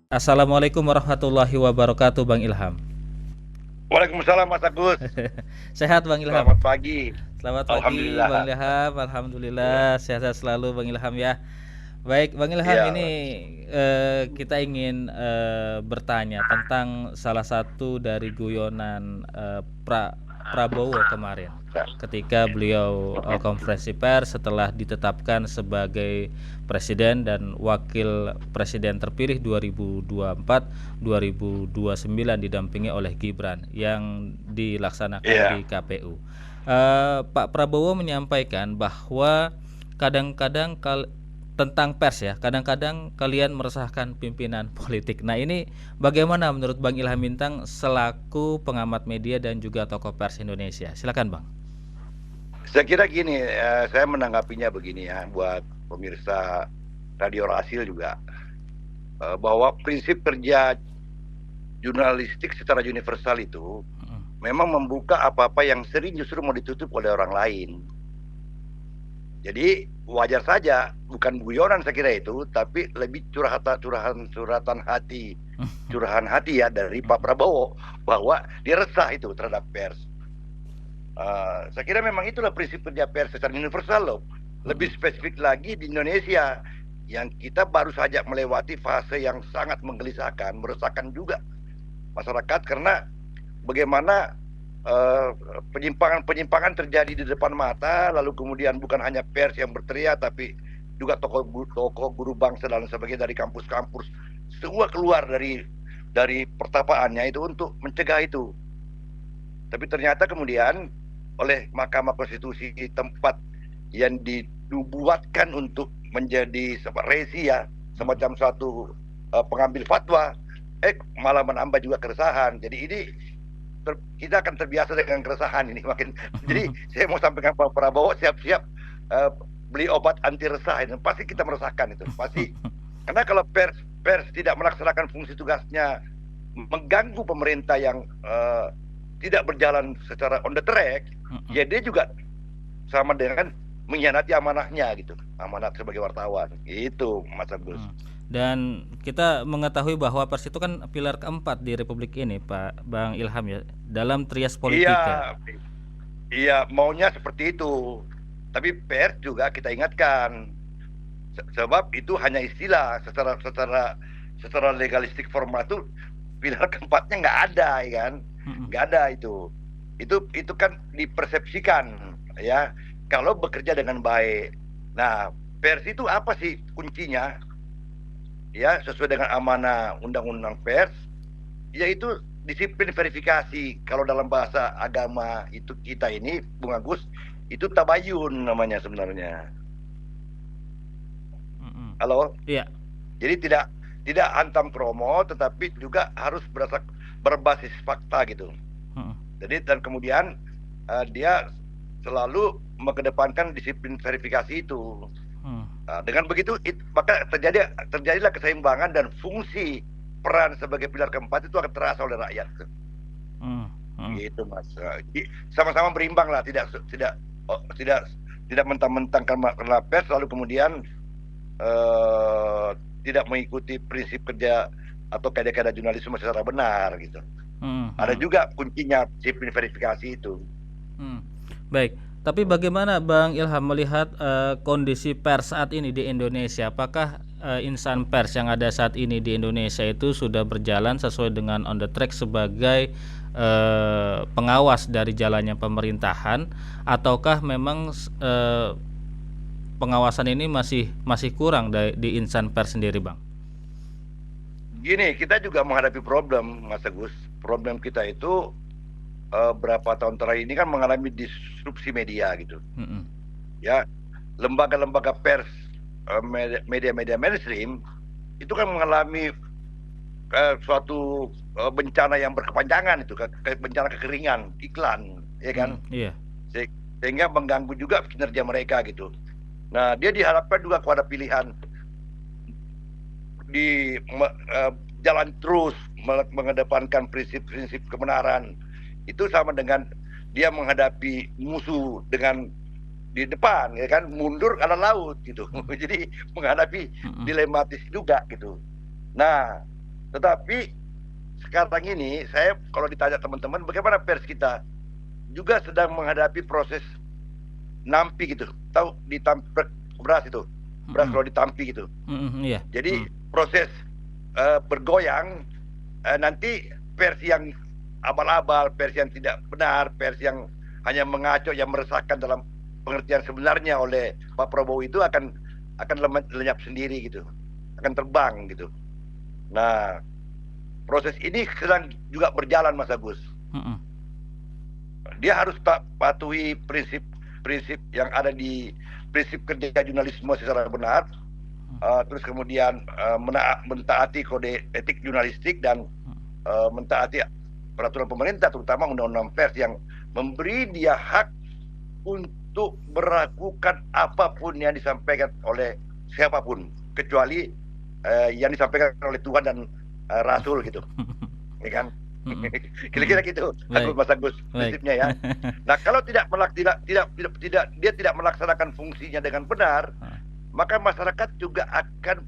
Assalamualaikum warahmatullahi wabarakatuh, Bang Ilham. Waalaikumsalam Mas Agus. Sehat, Bang Ilham? Selamat pagi. Selamat pagi, Bang Alhamdulillah. Ilham. Iya. Alhamdulillah sehat-sehat selalu, Bang Ilham ya. Baik, Bang Ilham, Iya, ini Mas. kita ingin bertanya tentang salah satu dari guyonan Prabowo kemarin, ketika beliau konferensi pers setelah ditetapkan sebagai presiden dan wakil presiden terpilih 2024-2029 didampingi oleh Gibran yang dilaksanakan Iya. di KPU. Pak Prabowo menyampaikan bahwa kadang-kadang tentang pers ya, kadang-kadang kalian meresahkan pimpinan politik. Nah, ini bagaimana menurut Bang Ilham Bintang selaku pengamat media dan juga tokoh pers Indonesia? Silakan, Bang. Saya kira gini, saya menanggapinya begini ya, buat pemirsa Radio Rasil juga, bahwa prinsip kerja jurnalistik secara universal itu memang membuka apa-apa yang sering justru mau ditutup oleh orang lain. Jadi wajar saja, bukan guyonan saya kira itu, tapi lebih curhatan hati ya dari Pak Prabowo bahwa dia resah itu terhadap pers. Saya kira memang itulah prinsip kerja pers secara universal loh. Lebih spesifik lagi di Indonesia yang kita baru saja melewati fase yang sangat menggelisahkan, meresahkan juga masyarakat karena bagaimana penyimpangan terjadi di depan mata, lalu kemudian bukan hanya pers yang berteriak, tapi juga tokoh guru bangsa dan sebagainya dari kampus-kampus, semua keluar dari pertapaannya itu untuk mencegah itu. Tapi ternyata kemudian oleh Mahkamah Konstitusi, tempat yang dibuatkan untuk menjadi resi ya, semacam suatu pengambil fatwa, malah menambah juga keresahan. Jadi ini kita akan terbiasa dengan keresahan ini makin. Jadi saya mau sampaikan Pak Prabowo, siap-siap beli obat anti resah ini. Pasti kita meresahkan itu, pasti. Karena kalau pers tidak melaksanakan fungsi tugasnya, mengganggu pemerintah yang tidak berjalan secara on the track, ya dia juga sama dengan mengkhianati amanahnya gitu, amanat sebagai wartawan. Itu Mas Agus. Dan kita mengetahui bahwa pers itu kan pilar keempat di Republik ini, Pak Bang Ilham ya, dalam trias politika. Iya, iya maunya seperti itu. Tapi pers juga kita ingatkan, sebab itu hanya istilah, secara legalistik formal itu pilar keempatnya nggak ada, ya kan? Nggak ada itu. Itu kan dipersepsikan ya. Kalau bekerja dengan baik. Nah, pers itu apa sih kuncinya? Ya, sesuai dengan amanah Undang-Undang Pers, yaitu disiplin verifikasi. Kalau dalam bahasa agama itu kita ini, Bung Agus, itu tabayun namanya sebenarnya. Halo? Iya. Jadi tidak hantam kromo, tetapi juga harus berbasis fakta gitu. Jadi dan kemudian dia selalu mengedepankan disiplin verifikasi itu. Dengan begitu maka terjadilah keseimbangan dan fungsi peran sebagai pilar keempat itu akan terasa oleh rakyat. Gitu Mas. Sama-sama berimbang lah, tidak mentang-mentang karena pers lalu kemudian tidak mengikuti prinsip kerja atau kaidah-kaidah jurnalisme secara benar gitu. Ada juga kuncinya disiplin verifikasi itu. Baik, tapi bagaimana Bang Ilham melihat kondisi pers saat ini di Indonesia? Apakah insan pers yang ada saat ini di Indonesia itu sudah berjalan sesuai dengan on the track sebagai pengawas dari jalannya pemerintahan, ataukah memang pengawasan ini masih kurang di insan pers sendiri, Bang? Gini, kita juga menghadapi problem, Mas Agus. Problem kita itu berapa tahun terakhir ini kan mengalami disrupsi media gitu. Ya, lembaga-lembaga pers, media-media mainstream itu kan mengalami suatu bencana yang berkepanjangan itu, bencana kekeringan iklan, ya kan? Iya. Sehingga mengganggu juga kinerja mereka gitu. Nah, dia diharapkan juga kepada pilihan di jalan terus mengedepankan prinsip-prinsip kebenaran. Itu sama dengan dia menghadapi musuh dengan di depan, ya kan, mundur ala laut gitu. Jadi menghadapi dilematis juga gitu. Nah, Tetapi sekarang ini saya kalau ditanya teman-teman bagaimana pers kita juga sedang menghadapi proses nampi gitu. Tahu ditampek beras itu. Beras Mm-mm. kalau ditampi gitu. Iya. Jadi proses bergoyang nanti pers yang abal-abal, pers yang tidak benar, pers yang hanya mengaco yang meresahkan dalam pengertian sebenarnya oleh Pak Prabowo itu akan lenyap sendiri gitu. Akan terbang gitu. Nah, proses ini sedang juga berjalan Mas Agus. Mm-mm. Dia harus tak patuhi prinsip-prinsip yang ada di prinsip kerja jurnalisme secara benar, terus kemudian mentaati kode etik jurnalistik dan mentaati peraturan pemerintah, terutama undang-undang pers yang memberi dia hak untuk meragukan apapun yang disampaikan oleh siapapun, kecuali yang disampaikan oleh Tuhan dan Rasul gitu, ya kan? Kira-kira gitu, Mas Agus prinsipnya ya. Nah, kalau dia tidak melaksanakan fungsinya dengan benar, maka masyarakat juga akan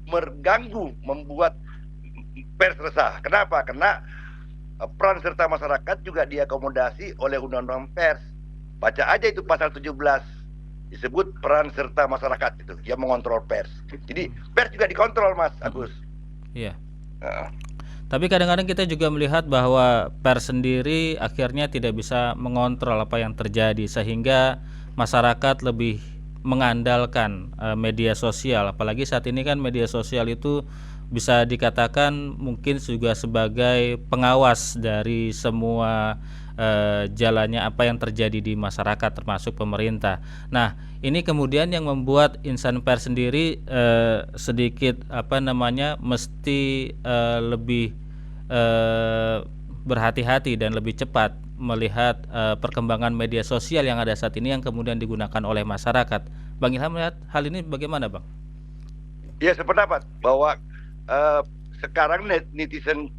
mengganggu, membuat pers resah. Kenapa? Karena peran serta masyarakat juga diakomodasi oleh undang-undang pers. Baca aja itu pasal 17 disebut peran serta masyarakat itu, dia mengontrol pers. Jadi pers juga dikontrol Mas Agus. Iya. Tapi kadang-kadang kita juga melihat bahwa pers sendiri akhirnya tidak bisa mengontrol apa yang terjadi sehingga masyarakat lebih mengandalkan media sosial. Apalagi saat ini kan media sosial itu bisa dikatakan mungkin juga sebagai pengawas dari semua jalannya apa yang terjadi di masyarakat termasuk pemerintah. Nah, ini kemudian yang membuat insan pers sendiri sedikit mesti lebih berhati-hati dan lebih cepat melihat perkembangan media sosial yang ada saat ini yang kemudian digunakan oleh masyarakat. Bang Ilham melihat hal ini bagaimana, Bang? Ya, sependapat bahwa sekarang netizen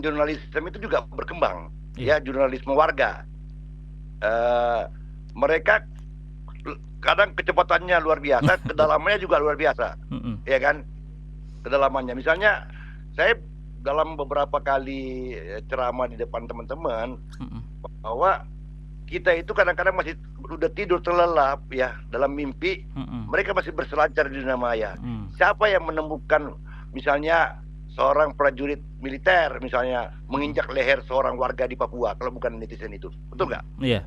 jurnalisme itu juga berkembang. Ya, jurnalisme warga. Mereka kadang kecepatannya luar biasa, kedalamannya juga luar biasa, ya kan? Kedalamannya. Misalnya, saya dalam beberapa kali ceramah di depan teman-teman bahwa kita itu kadang-kadang masih udah tidur terlelap ya dalam mimpi, mereka masih berselancar di dunia maya. Siapa yang menemukan misalnya seorang prajurit militer misalnya menginjak leher seorang warga di Papua kalau bukan netizen itu, betul nggak? Iya.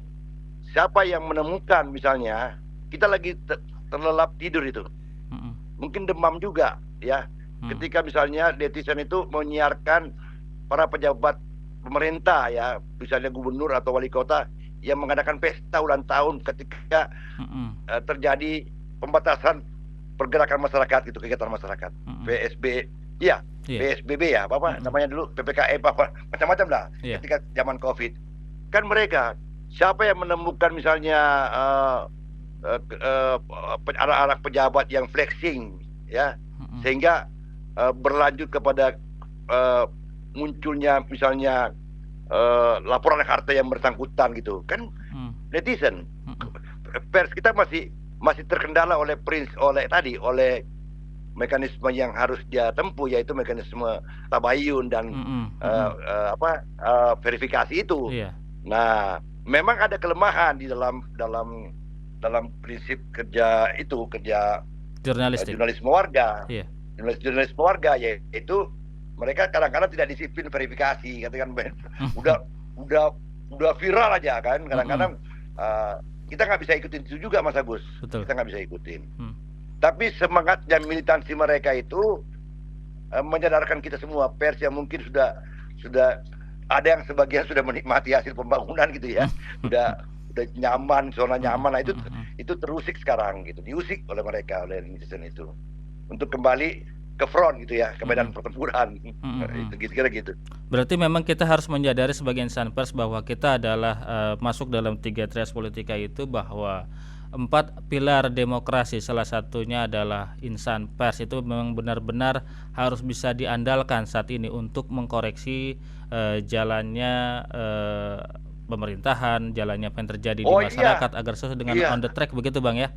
Siapa yang menemukan misalnya kita lagi terlelap tidur itu, mungkin demam juga ya. Ketika misalnya netizen itu menyiarkan para pejabat pemerintah ya, misalnya gubernur atau wali kota yang mengadakan pesta ulang tahun ketika terjadi pembatasan pergerakan masyarakat gitu, kegiatan masyarakat, PSB, ya, PSBB ya, apa namanya dulu, PPKM apa macam-macam lah, ketika zaman COVID. Kan mereka siapa yang menemukan misalnya anak-anak pejabat yang flexing ya, sehingga berlanjut kepada munculnya misalnya laporan harta yang bersangkutan gitu kan. Netizen, pers kita masih terkendala oleh oleh mekanisme yang harus dia tempuh, yaitu mekanisme tabayun dan verifikasi itu. Nah, memang ada kelemahan di dalam prinsip kerja jurnalisme warga. Jurnalisme warga, yaitu mereka kadang-kadang tidak disiplin verifikasi, katakan udah viral aja kan, kadang-kadang kita nggak bisa ikutin itu juga Mas Agus. Betul. Kita nggak bisa ikutin. Tapi semangat dan militansi mereka itu menyadarkan kita semua pers yang mungkin sudah ada yang sebagian sudah menikmati hasil pembangunan gitu ya, udah nyaman, zona nyaman. Nah, itu terusik sekarang gitu, diusik oleh mereka, oleh netizen itu untuk kembali ke front gitu ya, ke medan pertempuran. Itu kira-kira gitu. Berarti memang kita harus menyadari sebagai insan pers bahwa kita adalah masuk dalam 3 trias politika itu, bahwa 4 pilar demokrasi salah satunya adalah insan pers itu memang benar-benar harus bisa diandalkan saat ini untuk mengkoreksi jalannya pemerintahan, jalannya apa yang terjadi di masyarakat agar sesuai dengan on the track, begitu Bang ya?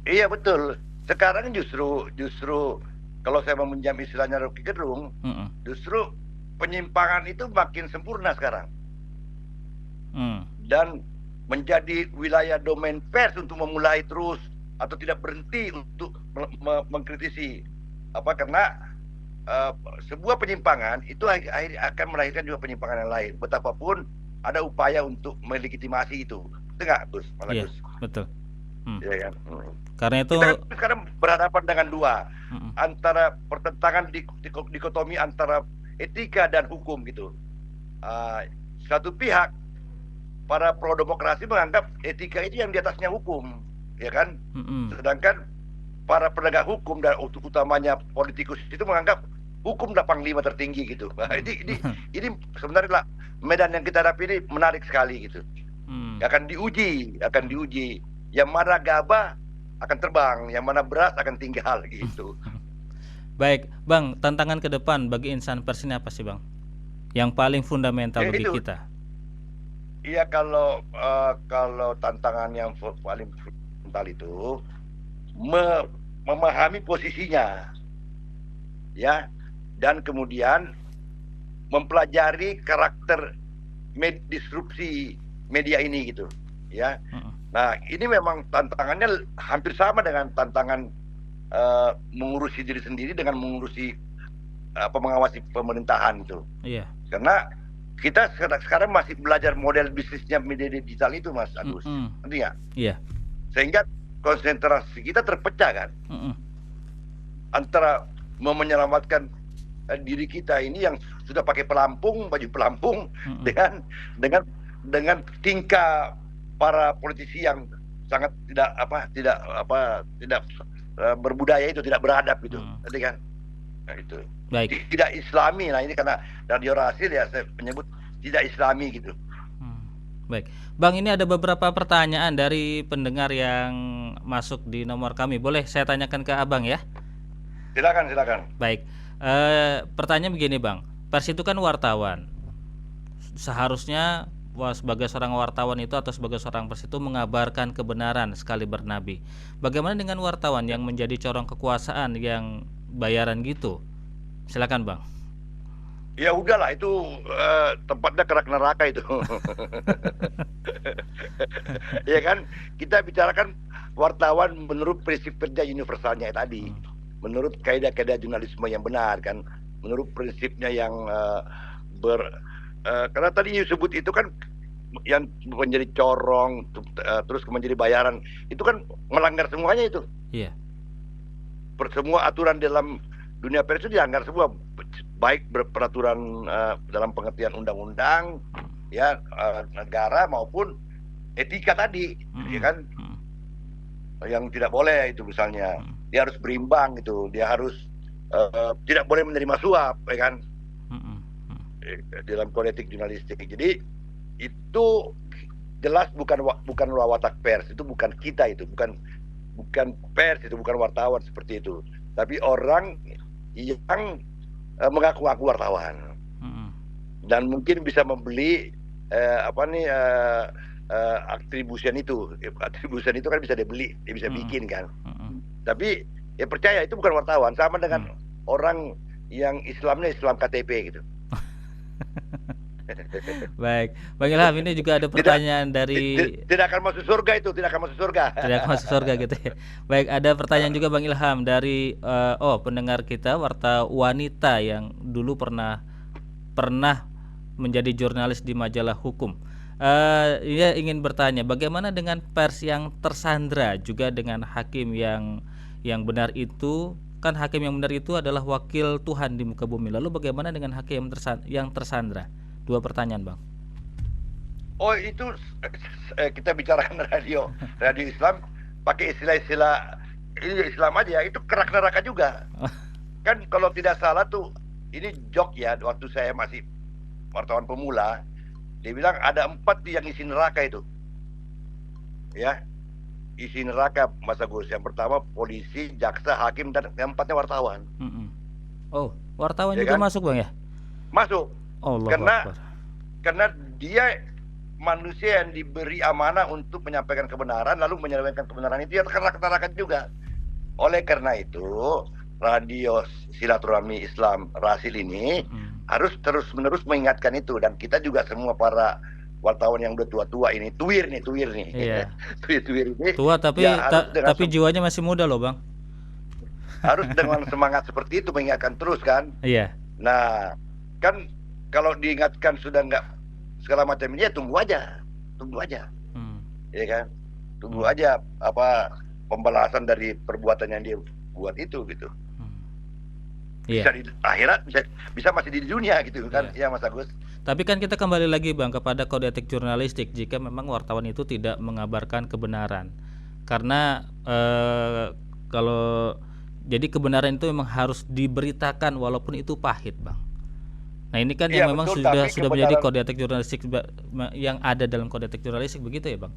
Iya betul. Sekarang justru kalau saya meminjam istilahnya Rocky Gerung, justru penyimpangan itu makin sempurna sekarang. Dan menjadi wilayah domain pers untuk memulai terus atau tidak berhenti untuk mengkritisi. Karena sebuah penyimpangan itu akan melahirkan juga penyimpangan yang lain. Betapapun ada upaya untuk melegitimasi itu. Itu nggak, Gus? Iya, betul. Ya, kan? Karena itu kita sekarang berhadapan dengan dua, antara pertentangan dikotomi antara etika dan hukum gitu. Satu pihak para pro demokrasi menganggap etika itu yang di atasnya hukum, ya kan? Sedangkan para penegak hukum dan utamanya politikus itu menganggap hukum adalah panglima tertinggi gitu. Ini sebenarnya medan yang kita hadapi ini menarik sekali gitu. Akan diuji. Yang mana gabah akan terbang, yang mana beras akan tinggal gitu. Baik, Bang, tantangan ke depan bagi insan pers ini apa sih, Bang? Yang paling fundamental bagi kita? Iya, kalau tantangan yang paling fundamental itu memahami posisinya, ya, dan kemudian mempelajari karakter disrupsi media ini gitu, ya. Nah, ini memang tantangannya hampir sama dengan tantangan mengurusi diri sendiri dengan mengurusi mengawasi pemerintahan itu. Iya. Karena kita sekarang masih belajar model bisnisnya media digital itu, Mas Agus. Ngerti nggak? Iya. Sehingga konsentrasi kita terpecah kan. Antara menyelamatkan diri kita ini yang sudah pakai pelampung, baju pelampung, dengan tingkah para politisi yang sangat tidak berbudaya itu, tidak beradab gitu. Ngerti kan? Nah, itu. Baik. Tidak Islami. Nah, ini karena Radio Rasil ya saya menyebut tidak Islami gitu. Baik, Bang, ini ada beberapa pertanyaan dari pendengar yang masuk di nomor kami. Boleh saya tanyakan ke Abang ya? Silakan. Baik, pertanyaan begini, Bang. Pers itu kan wartawan. Seharusnya sebagai seorang wartawan itu atau sebagai seorang pers itu mengabarkan kebenaran sekali bernabi. Bagaimana dengan wartawan yang menjadi corong kekuasaan yang bayaran gitu? Silakan, Bang. Ya udahlah, itu tempatnya kerak neraka itu. Ya kan, kita bicarakan wartawan menurut prinsip kerja universalnya tadi, menurut kaidah-kaidah jurnalisme yang benar kan, menurut prinsipnya yang karena tadi disebut itu kan yang menjadi corong terus menjadi bayaran, itu kan melanggar semuanya itu. Iya. Semua aturan dalam dunia pers itu dilanggar semua, baik peraturan dalam pengertian undang-undang, ya, negara maupun etika tadi, ya kan, yang tidak boleh itu misalnya dia harus berimbang gitu, dia harus tidak boleh menerima suap, ya kan, dalam kode etik jurnalistik. Jadi itu jelas bukan watak pers, itu bukan kita, itu bukan pers, itu bukan wartawan seperti itu, tapi orang yang mengaku-ngaku wartawan dan mungkin bisa membeli atribution itu kan bisa dibeli, dia bisa bikin kan. Tapi ya percaya itu bukan wartawan, sama dengan orang yang Islamnya Islam KTP gitu. Baik, Bang Ilham, ini juga ada pertanyaan tidak akan masuk surga itu, tidak akan masuk surga gitu ya. Baik, ada pertanyaan juga Bang Ilham dari pendengar kita, warta wanita yang dulu pernah menjadi jurnalis di majalah Hukum. Dia ingin bertanya, bagaimana dengan pers yang tersandra juga dengan hakim yang benar itu? Kan hakim yang benar itu adalah wakil Tuhan di muka bumi. Lalu bagaimana dengan hakim yang tersandra? Dua pertanyaan, Bang. Oh, itu kita bicarakan radio Islam pakai istilah-istilah ini Islam aja, itu kerak neraka juga. Kan kalau tidak salah tuh, ini jok ya, waktu saya masih wartawan pemula, dia bilang ada 4 yang isi neraka itu, ya, isi neraka, Mas Agus. Yang pertama polisi, jaksa, hakim, dan yang 4-nya wartawan. Oh, wartawan ya juga kan? masuk, Bang ya? Masuk. Karena dia manusia yang diberi amanah untuk menyampaikan kebenaran, lalu menyampaikan kebenaran itu ya neraka juga. Oleh karena itu radio silaturahmi Islam Rasil ini harus terus-menerus mengingatkan itu, dan kita juga semua para wartawan yang udah tua-tua ini, tuwir nih. Iya. Tuwir ini Tua tapi ya harus dengan tapi jiwanya masih muda loh, Bang. harus dengan semangat seperti itu mengingatkan terus kan. Iya. Nah, kan kalau diingatkan sudah nggak segala macam ini, ya tunggu aja, ya kan, tunggu aja apa pembalasan dari perbuatan yang dia buat itu gitu. Iya. Bisa di akhirat, bisa masih di dunia gitu kan, Iya. ya Mas Agus. Tapi kan kita kembali lagi, Bang, kepada kode etik jurnalistik jika memang wartawan itu tidak mengabarkan kebenaran. Karena kalau jadi kebenaran itu memang harus diberitakan walaupun itu pahit, Bang. Nah, ini kan Iya, yang memang betul, sudah tapi menjadi kebenaran kode etik jurnalistik yang ada dalam kode etik jurnalistik, begitu ya, Bang?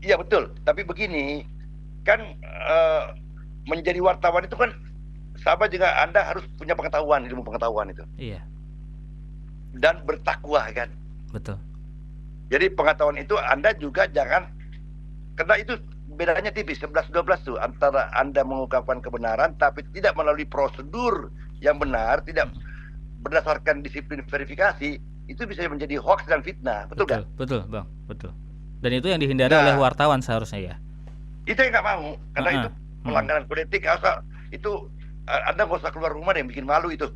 Iya betul, tapi begini kan, menjadi wartawan itu kan sama juga Anda harus punya pengetahuan, ilmu pengetahuan itu, Iya, dan bertakwa kan. betul. Jadi pengetahuan itu Anda juga jangan, karena itu bedanya tipis 11-12 tuh antara Anda mengungkapkan kebenaran tapi tidak melalui prosedur yang benar, tidak berdasarkan disiplin verifikasi, itu bisa menjadi hoax dan fitnah, betul nggak? Betul, Bang, betul. Dan itu yang dihindari oleh wartawan seharusnya ya. Itu yang nggak mau, karena itu pelanggaran kode etik. Itu Anda nggak usah keluar rumah deh, bikin malu itu.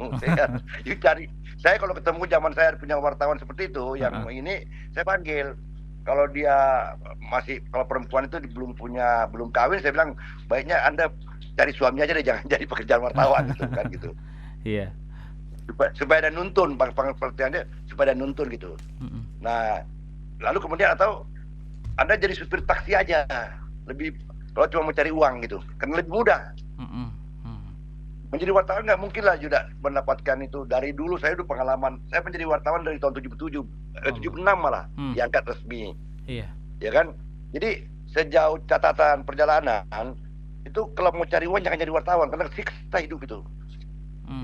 Saya kalau ketemu zaman saya punya wartawan seperti itu, yang ini saya panggil. Kalau dia kalau perempuan itu belum kawin, saya bilang baiknya Anda cari suami aja deh, jangan jadi pekerjaan wartawan gitu kan gitu. Iya. Supaya ada nuntun, pengertiannya supaya ada nuntun gitu. Nah, lalu kemudian atau Anda jadi supir taksi aja, lebih, kalau cuma mencari uang gitu, kan lebih mudah. Menjadi wartawan nggak mungkin lah juga mendapatkan itu. Dari dulu saya udah pengalaman, saya menjadi wartawan dari tahun 76 malah diangkat resmi. Iya. Ya kan? Jadi sejauh catatan perjalanan itu, kalau mau cari uang jangan jadi wartawan, karena siksa hidup itu.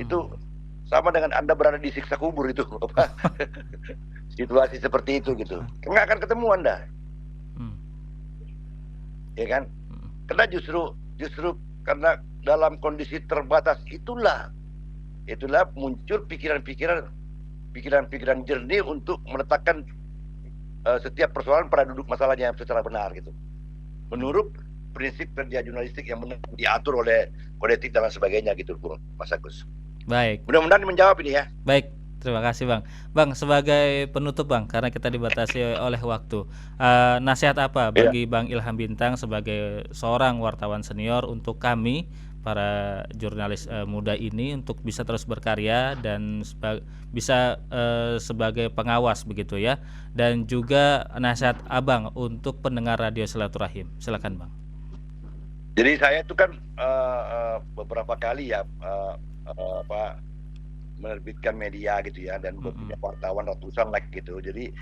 Itu sama dengan Anda berada di siksa kubur itu. Situasi seperti itu gitu. Nggak akan ketemu Anda. Ya kan? Karena justru karena dalam kondisi terbatas itulah muncul pikiran-pikiran jernih untuk meletakkan setiap persoalan pada duduk masalahnya secara benar gitu. Menurut prinsip kerja jurnalistik yang benar, diatur oleh kode etik dan sebagainya gitu, Mas Agus. Baik. Mudah-mudahan menjawab ini ya. Baik, terima kasih, Bang. Bang, sebagai penutup, Bang, karena kita dibatasi oleh waktu, nasihat apa bagi Bang Ilham Bintang sebagai seorang wartawan senior untuk kami para jurnalis muda ini untuk bisa terus berkarya dan bisa sebagai pengawas begitu ya, dan juga nasihat Abang untuk pendengar radio Silaturahim. Silakan, Bang. Jadi saya itu kan beberapa kali ya menerbitkan media gitu ya, dan punya wartawan ratusan gitu. Jadi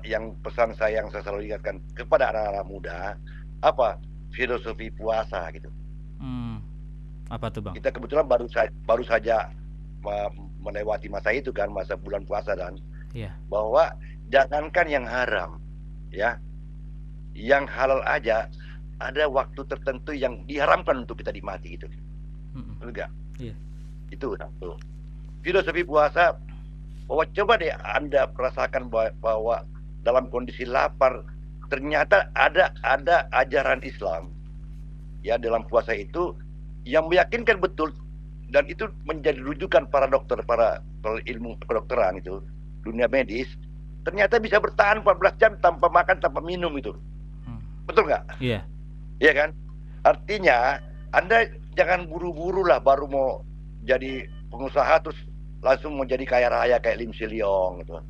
yang pesan saya yang saya selalu ingatkan kepada anak-anak muda, apa filosofi puasa gitu. Apa tuh, Bang? Kita kebetulan baru saja melewati masa itu kan, masa bulan puasa, dan bahwa jangankan yang haram ya, yang halal aja ada waktu tertentu yang diharamkan untuk kita nikmati gitu. Betul nggak? Iya. Itu satu. Filosofi puasa, bahwa coba deh Anda merasakan bahwa dalam kondisi lapar ternyata ada ajaran Islam ya dalam puasa itu yang meyakinkan betul, dan itu menjadi rujukan para dokter, para ilmu kedokteran itu, dunia medis, ternyata bisa bertahan 14 jam tanpa makan, tanpa minum itu. Betul nggak? Iya. Iya kan? Artinya Anda jangan buru-buru lah baru mau jadi pengusaha terus langsung mau jadi kaya raya kayak Lim Si Leong gitu.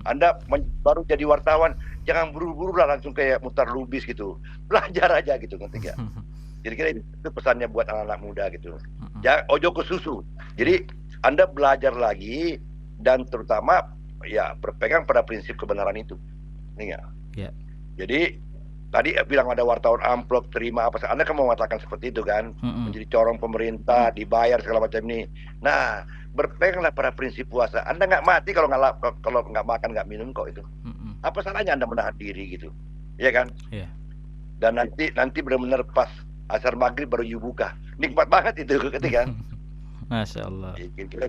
Anda baru jadi wartawan, jangan buru-buru lah langsung kayak Muhtar Lubis gitu. Belajar aja gitu, ngerti nggak? Jadi kira itu pesannya buat anak-anak muda gitu. Ya, ojo ke susu. Jadi Anda belajar lagi, dan terutama ya berpegang pada prinsip kebenaran itu. Ini ya. Yeah. Jadi tadi bilang ada wartawan amplop terima apa, Anda kan mau mengatakan seperti itu kan, menjadi corong pemerintah, dibayar segala macam ini. Nah, berpeganglah pada prinsip puasa. Anda nggak mati kalau nggak makan, nggak minum kok itu. Apa salahnya Anda menahan diri gitu, ya kan? Yeah. Dan nanti benar-benar pas asar maghrib baru you buka. nikmat banget itu ketika Masya Allah. kira-kira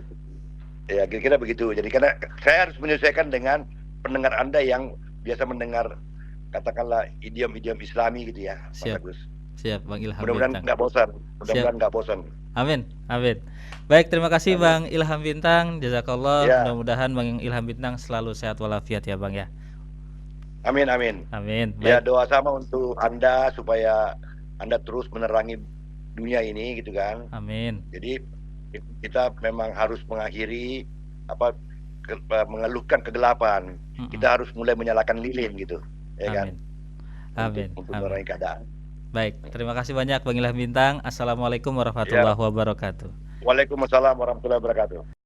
ya kira-kira begitu. Jadi karena saya harus menyesuaikan dengan pendengar Anda yang biasa mendengar katakanlah idiom-idiom Islami gitu ya, Mas Siap, Agus. siap Bang Ilham Mudah-mudahan Bintang. nggak bosan. Siap. Mudah-mudahan nggak bosan. Amin, amin. Baik, terima kasih Amin. Bang Ilham Bintang. Jazakallah. Ya, Mudah-mudahan Bang Ilham Bintang selalu sehat walafiat ya Bang ya. amin amin. Amin. Ya Baik. doa sama untuk Anda supaya Anda terus menerangi dunia ini gitu kan. Amin. Jadi kita memang harus mengakhiri mengeluhkan kegelapan. Kita harus mulai menyalakan lilin gitu, ya kan? Amin. Untuk Amin. menerangi keadaan. Baik, terima kasih banyak Bang Ilham Bintang. Assalamualaikum warahmatullahi wabarakatuh. Waalaikumsalam warahmatullahi wabarakatuh.